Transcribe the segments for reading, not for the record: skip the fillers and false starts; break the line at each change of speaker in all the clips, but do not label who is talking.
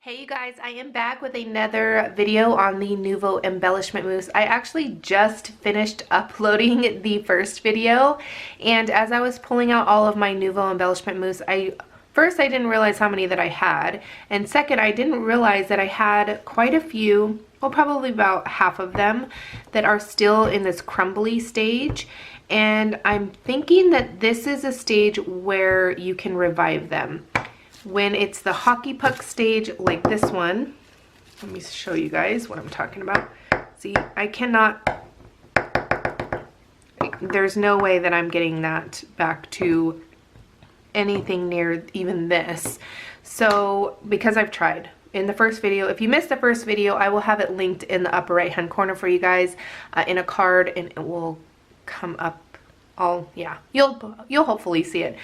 Hey you guys, I am back with another video on the Nuvo embellishment mousse. I actually just finished uploading the first video, and as I was pulling out all of my Nuvo embellishment mousse, first I didn't realize how many that I had, and second I didn't realize that I had quite a few, well probably about half of them, that are still in this crumbly stage. And I'm thinking that this is a stage where you can revive them. When it's the hockey puck stage like this one, let me show you guys what I'm talking about. See, I cannot, there's no way that I'm getting that back to anything near even this. So, because I've tried. In the first video, if you missed the first video, I will have it linked in the upper right hand corner for you guys in a card, and it will come up all, yeah, you'll hopefully see it.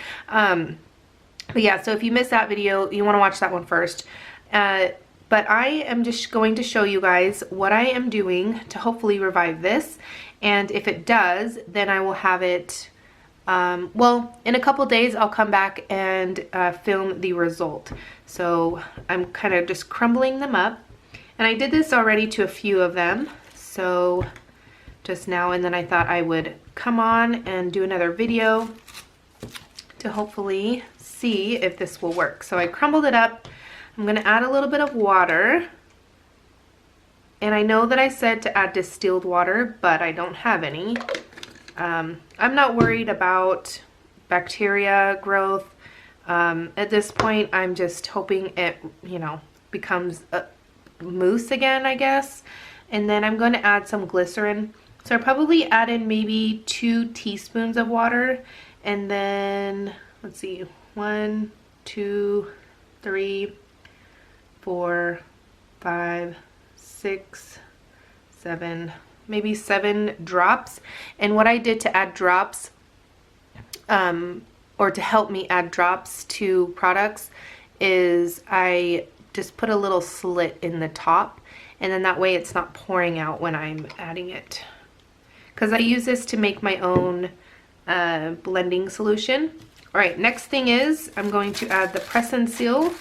But yeah, so if you missed that video, you want to watch that one first. But I am just going to show you guys what I am doing to hopefully revive this. And if it does, then I will have it, well, in a couple days, I'll come back and film the result. So I'm kind of just crumbling them up. And I did this already to a few of them. So just now, and then I thought I would come on and do another video to hopefully see if this will work. So I crumbled it up. I'm going to add a little bit of water. And I know that I said to add distilled water, but I don't have any. I'm not worried about bacteria growth. At this point, I'm just hoping it, you know, becomes a mousse again, I guess. And then I'm going to add some glycerin. So I probably add in maybe 2 teaspoons of water. And then, let's see, 1, 2, 3, 4, 5, 6, 7, maybe 7 drops. And what I did to add drops, or to help me add drops to products, is I just put a little slit in the top, and then that way it's not pouring out when I'm adding it. Because I use this to make my own blending solution. All right, next thing is I'm going to add the press and seal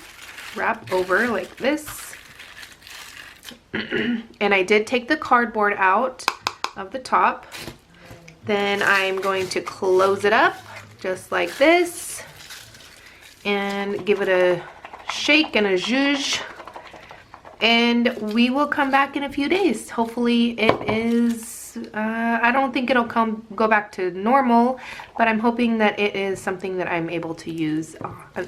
wrap over like this. And I did take the cardboard out of the top. Then I'm going to close it up just like this and give it a shake and a zhuzh. And we will come back in a few days. Hopefully it is, I don't think it'll go back to normal, but I'm hoping that it is something that I'm able to use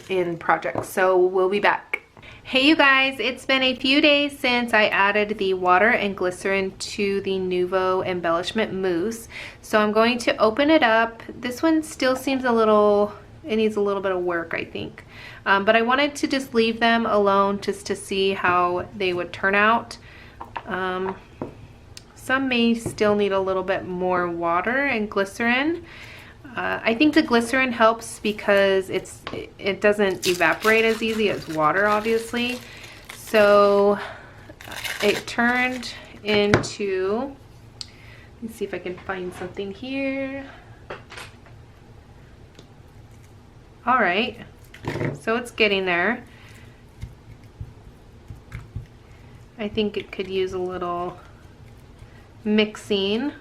in projects. So we'll be back. Hey you guys, it's been a few days since I added the water and glycerin to the Nuvo embellishment mousse. So I'm going to open it up. This one still seems a little, it needs a little bit of work, I think. But I wanted to just leave them alone just to see how they would turn out. Some may still need a little bit more water and glycerin. I think the glycerin helps because it doesn't evaporate as easy as water, obviously. So it turned into, let's see if I can find something here. All right, so it's getting there. I think it could use a little mixing,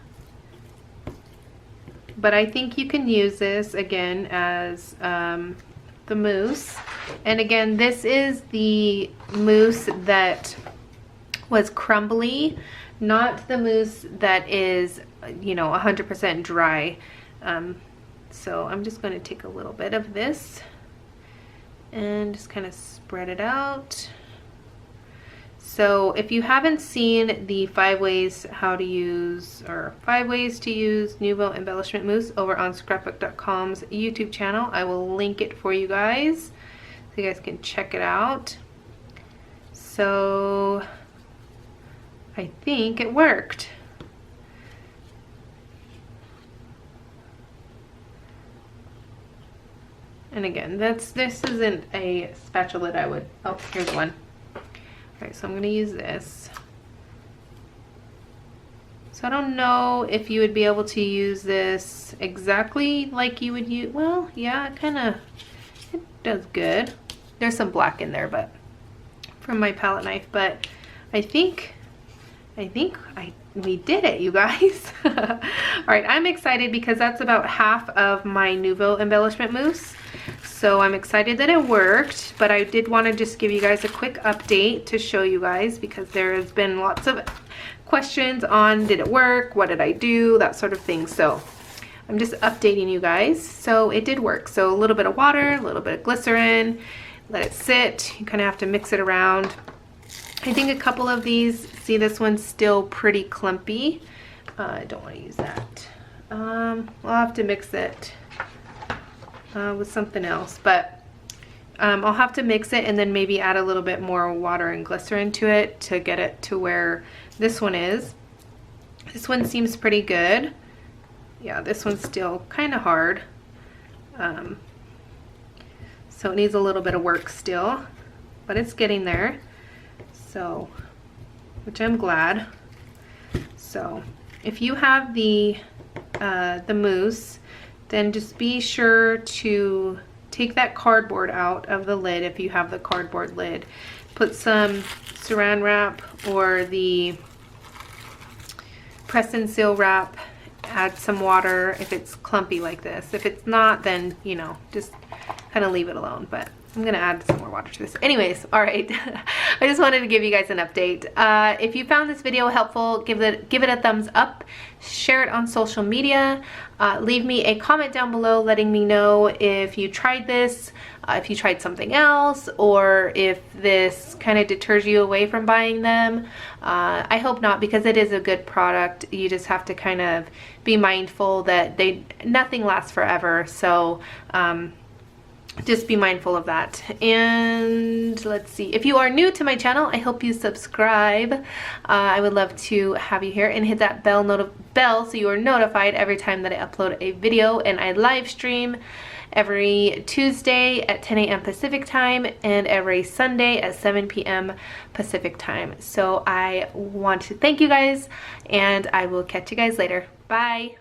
but I think you can use this again as the mousse. And again, this is the mousse that was crumbly, not the mousse that is, you know, 100% dry. So I'm just going to take a little bit of this and just kind of spread it out. So if you haven't seen the 5 ways how to use, or 5 ways to use Nuvo embellishment mousse over on scrapbook.com's YouTube channel, I will link it for you guys so you guys can check it out. So I think it worked. And again, this isn't a spatula that I would, oh, here's one. Okay, so I'm going to use this. So I don't know if you would be able to use this exactly like you would use, well, yeah, it does good. There's some black in there, but from my palette knife, but I think we did it, you guys. All right, I'm excited because that's about half of my Nuvo embellishment mousse. So I'm excited that it worked, but I did want to just give you guys a quick update to show you guys, because there has been lots of questions on did it work, what did I do, that sort of thing. So I'm just updating you guys. So it did work. So a little bit of water, a little bit of glycerin, let it sit. You kind of have to mix it around. I think a couple of these, see, this one's still pretty clumpy. I don't want to use that. I'll have to mix it with something else, but I'll have to mix it and then maybe add a little bit more water and glycerin to it to get it to where this one is. This one seems pretty good. Yeah, this one's still kind of hard. So it needs a little bit of work still, but it's getting there. So, which I'm glad. So if you have the mousse, then just be sure to take that cardboard out of the lid if you have the cardboard lid. Put some saran wrap or the press and seal wrap, add some water if it's clumpy like this. If it's not, then, you know, just kind of leave it alone. But I'm gonna add some more water to this. Anyways, all right. I just wanted to give you guys an update. If you found this video helpful, give it a thumbs up, share it on social media, leave me a comment down below letting me know if you tried this, if you tried something else, or if this kind of deters you away from buying them. I hope not, because it is a good product. You just have to kind of be mindful that nothing lasts forever. So just be mindful of that. And let's see, if you are new to my channel, I hope you subscribe. I would love to have you here, and hit that bell so you are notified every time that I upload a video. And I live stream every Tuesday at 10 a.m. Pacific time and every Sunday at 7 p.m. Pacific time. So I want to thank you guys, and I will catch you guys later. Bye.